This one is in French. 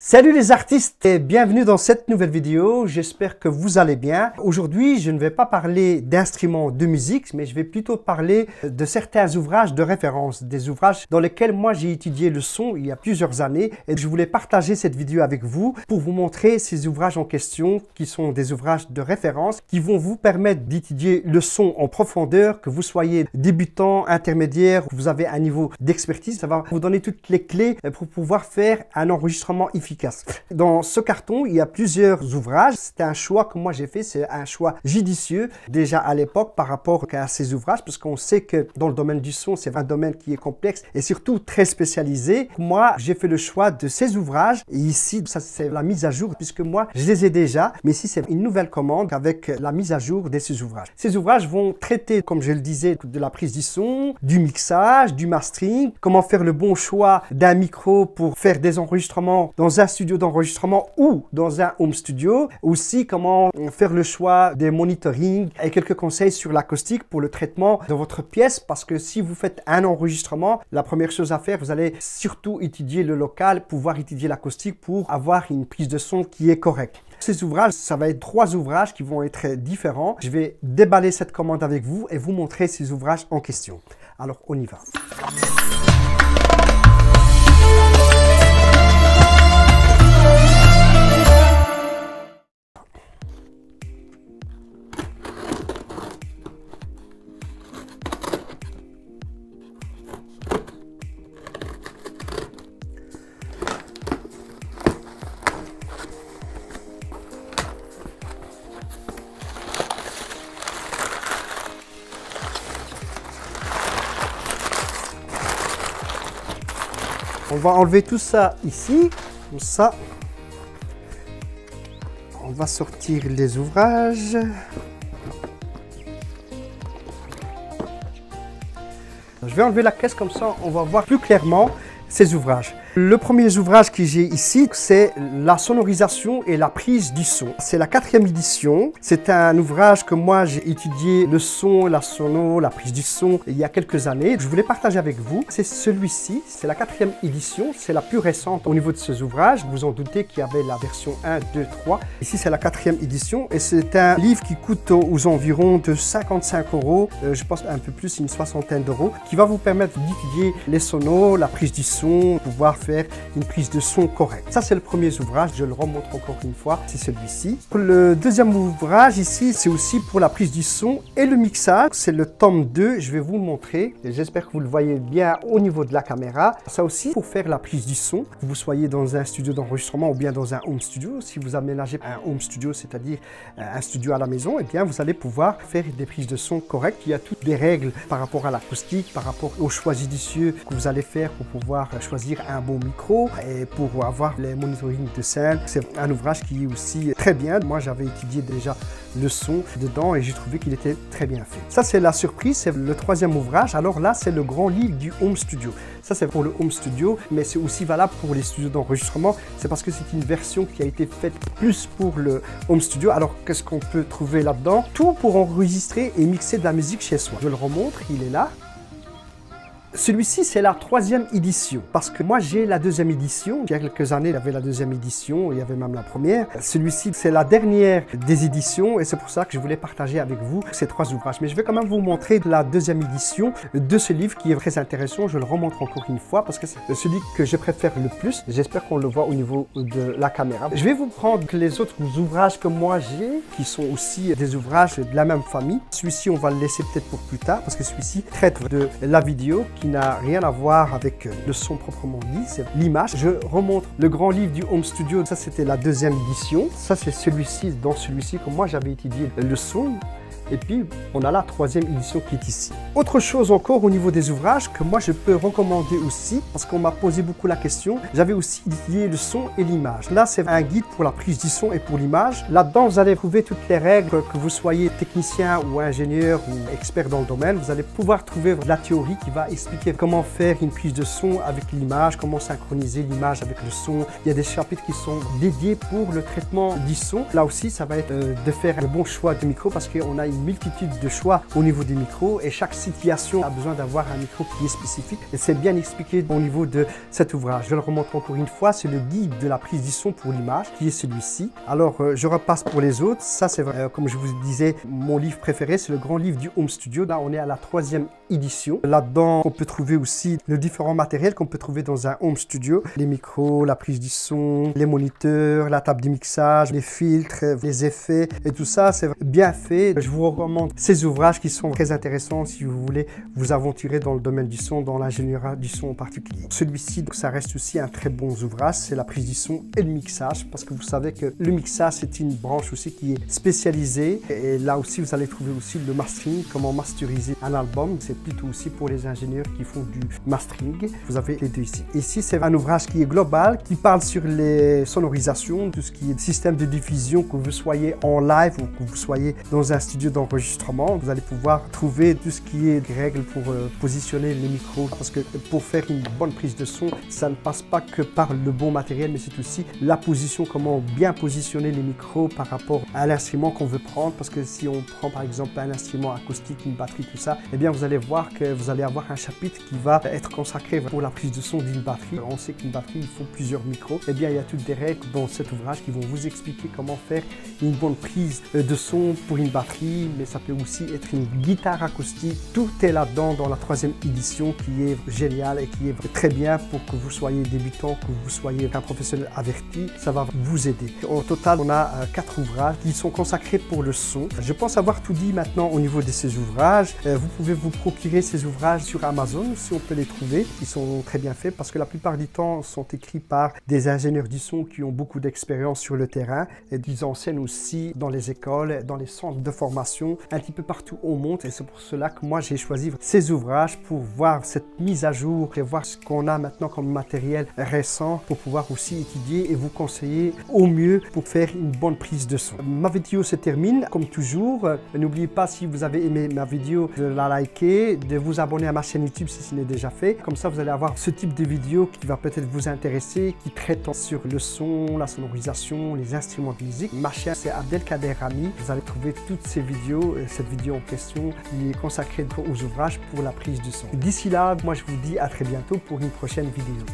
Salut les artistes et bienvenue dans cette nouvelle vidéo, j'espère que vous allez bien. Aujourd'hui, je ne vais pas parler d'instruments de musique, mais je vais plutôt parler de certains ouvrages de référence, des ouvrages dans lesquels moi j'ai étudié le son il y a plusieurs années et je voulais partager cette vidéo avec vous pour vous montrer ces ouvrages en question qui sont des ouvrages de référence qui vont vous permettre d'étudier le son en profondeur, que vous soyez débutant, intermédiaire, que vous avez un niveau d'expertise, ça va vous donner toutes les clés pour pouvoir faire un enregistrement efficace. Dans ce carton, il y a plusieurs ouvrages. C'est un choix que moi j'ai fait, c'est un choix judicieux déjà à l'époque par rapport à ces ouvrages, parce qu'on sait que dans le domaine du son, c'est un domaine qui est complexe et surtout très spécialisé. Moi, j'ai fait le choix de ces ouvrages et ici, ça c'est la mise à jour puisque moi, je les ai déjà, mais ici c'est une nouvelle commande avec la mise à jour de ces ouvrages. Ces ouvrages vont traiter, comme je le disais, de la prise du son, du mixage, du mastering, comment faire le bon choix d'un micro pour faire des enregistrements dans un studio d'enregistrement ou dans un home studio. Aussi, comment faire le choix des monitoring et quelques conseils sur l'acoustique pour le traitement de votre pièce. Parce que si vous faites un enregistrement, la première chose à faire, vous allez surtout étudier le local, pouvoir étudier l'acoustique pour avoir une prise de son qui est correcte. Ces ouvrages, ça va être 3 ouvrages qui vont être différents. Je vais déballer cette commande avec vous et vous montrer ces ouvrages en question. Alors, on y va. On va enlever tout ça ici, comme ça. On va sortir les ouvrages. Je vais enlever la caisse comme ça, on va voir plus clairement ces ouvrages. Le premier ouvrage que j'ai ici, c'est la sonorisation et la prise du son. C'est la 4e édition. C'est un ouvrage que moi j'ai étudié le son, la sono, la prise du son il y a quelques années. Je voulais partager avec vous. C'est celui-ci, c'est la 4e édition. C'est la plus récente au niveau de ces ouvrages. Vous en doutez qu'il y avait la version 1, 2, 3. Ici c'est la 4e édition et c'est un livre qui coûte aux environs de 55 €. Je pense un peu plus, une soixantaine d'euros, qui va vous permettre d'étudier les sonos, la prise du son, pouvoir faire une prise de son correcte. Ça, c'est le premier ouvrage. Je le remontre encore une fois. C'est celui-ci. Le deuxième ouvrage ici, c'est aussi pour la prise du son et le mixage. C'est le tome 2. Je vais vous le montrer. J'espère que vous le voyez bien au niveau de la caméra. Ça aussi, pour faire la prise du son, que vous soyez dans un studio d'enregistrement ou bien dans un home studio. Si vous aménagez un home studio, c'est-à-dire un studio à la maison, eh bien, vous allez pouvoir faire des prises de son correctes. Il y a toutes les règles par rapport à l'acoustique, par rapport au choix judicieux que vous allez faire pour pouvoir choisir un bon micro et pour avoir les monitoring de scène. C'est un ouvrage qui est aussi très bien. Moi, j'avais étudié déjà le son dedans et j'ai trouvé qu'il était très bien fait. Ça, c'est la surprise, c'est le 3e ouvrage. Alors là, c'est le grand livre du home studio. Ça, c'est pour le home studio, mais c'est aussi valable pour les studios d'enregistrement. C'est parce que c'est une version qui a été faite plus pour le home studio. Alors, qu'est-ce qu'on peut trouver là-dedans? Tout pour enregistrer et mixer de la musique chez soi. Je le remontre, il est là. Celui-ci, c'est la 3e édition, parce que moi, j'ai la 2e édition. Il y a quelques années, il y avait la 2e édition, il y avait même la première. Celui-ci, c'est la dernière des éditions, et c'est pour ça que je voulais partager avec vous ces 3 ouvrages. Mais je vais quand même vous montrer la 2e édition de ce livre qui est très intéressant. Je le remontre encore une fois, parce que c'est celui que je préfère le plus. J'espère qu'on le voit au niveau de la caméra. Je vais vous prendre les autres ouvrages que moi j'ai, qui sont aussi des ouvrages de la même famille. Celui-ci, on va le laisser peut-être pour plus tard, parce que celui-ci traite de la vidéo, qui n'a rien à voir avec le son proprement dit, c'est l'image. Je remontre le grand livre du home studio, ça c'était la 2e édition. Ça c'est celui-ci, dans celui-ci que moi j'avais étudié le son. Et puis, on a la 3e édition qui est ici. Autre chose encore au niveau des ouvrages que moi je peux recommander aussi, parce qu'on m'a posé beaucoup la question, j'avais aussi étudié le son et l'image. Là, c'est un guide pour la prise du son et pour l'image. Là-dedans, vous allez trouver toutes les règles, que vous soyez technicien ou ingénieur ou expert dans le domaine. Vous allez pouvoir trouver la théorie qui va expliquer comment faire une prise de son avec l'image, comment synchroniser l'image avec le son. Il y a des chapitres qui sont dédiés pour le traitement du son. Là aussi, ça va être de faire le bon choix de micro parce qu'on a une une multitude de choix au niveau des micros et chaque situation a besoin d'avoir un micro qui est spécifique et c'est bien expliqué au niveau de cet ouvrage. Je le remontre encore une fois, c'est le guide de la prise du son pour l'image qui est celui-ci. Alors je repasse pour les autres. Ça c'est comme je vous disais, mon livre préféré, c'est le grand livre du Home Studio. Là on est à la 3e édition. Là-dedans on peut trouver aussi le différents matériels qu'on peut trouver dans un Home Studio. Les micros, la prise du son, les moniteurs, la table de mixage, les filtres, les effets et tout ça, c'est bien fait. Je vous recommande ces ouvrages qui sont très intéressants si vous voulez vous aventurer dans le domaine du son, dans l'ingénierie du son en particulier. Celui-ci, ça reste aussi un très bon ouvrage, c'est la prise du son et le mixage, parce que vous savez que le mixage, c'est une branche aussi qui est spécialisée. Et là aussi, vous allez trouver aussi le mastering, comment masteriser un album. C'est plutôt aussi pour les ingénieurs qui font du mastering. Vous avez les deux ici. Ici, c'est un ouvrage qui est global, qui parle sur les sonorisations, tout ce qui est système de diffusion, que vous soyez en live ou que vous soyez dans un studio d'enregistrement. Vous allez pouvoir trouver tout ce qui est règles pour positionner les micros, parce que pour faire une bonne prise de son, ça ne passe pas que par le bon matériel, mais c'est aussi la position, comment bien positionner les micros par rapport à l'instrument qu'on veut prendre, parce que si on prend par exemple un instrument acoustique, une batterie, tout ça, eh bien vous allez voir que vous allez avoir un chapitre qui va être consacré pour la prise de son d'une batterie. On sait qu'une batterie, il faut plusieurs micros. Eh bien il y a toutes des règles dans cet ouvrage qui vont vous expliquer comment faire une bonne prise de son pour une batterie, mais ça peut aussi être une guitare acoustique. Tout est là-dedans dans la 3e édition qui est géniale et qui est très bien pour que vous soyez débutant, que vous soyez un professionnel averti. Ça va vous aider. Au total, on a 4 ouvrages qui sont consacrés pour le son. Je pense avoir tout dit maintenant au niveau de ces ouvrages. Vous pouvez vous procurer ces ouvrages sur Amazon si on peut les trouver. Ils sont très bien faits parce que la plupart du temps sont écrits par des ingénieurs du son qui ont beaucoup d'expérience sur le terrain et ils enseignent aussi dans les écoles, dans les centres de formation, un petit peu partout au monde. Et c'est pour cela que moi j'ai choisi ces ouvrages pour voir cette mise à jour et voir ce qu'on a maintenant comme matériel récent pour pouvoir aussi étudier et vous conseiller au mieux pour faire une bonne prise de son. Ma vidéo se termine comme toujours. N'oubliez pas, si vous avez aimé ma vidéo, de la liker, de vous abonner à ma chaîne YouTube si ce n'est déjà fait. Comme ça vous allez avoir ce type de vidéo qui va peut-être vous intéresser, qui traite sur le son, la sonorisation, les instruments de musique. Ma chaîne c'est Abdelkader Rami. Vous allez trouver toutes ces vidéos, cette vidéo en question qui est consacrée aux ouvrages pour la prise du son. D'ici là, moi je vous dis à très bientôt pour une prochaine vidéo.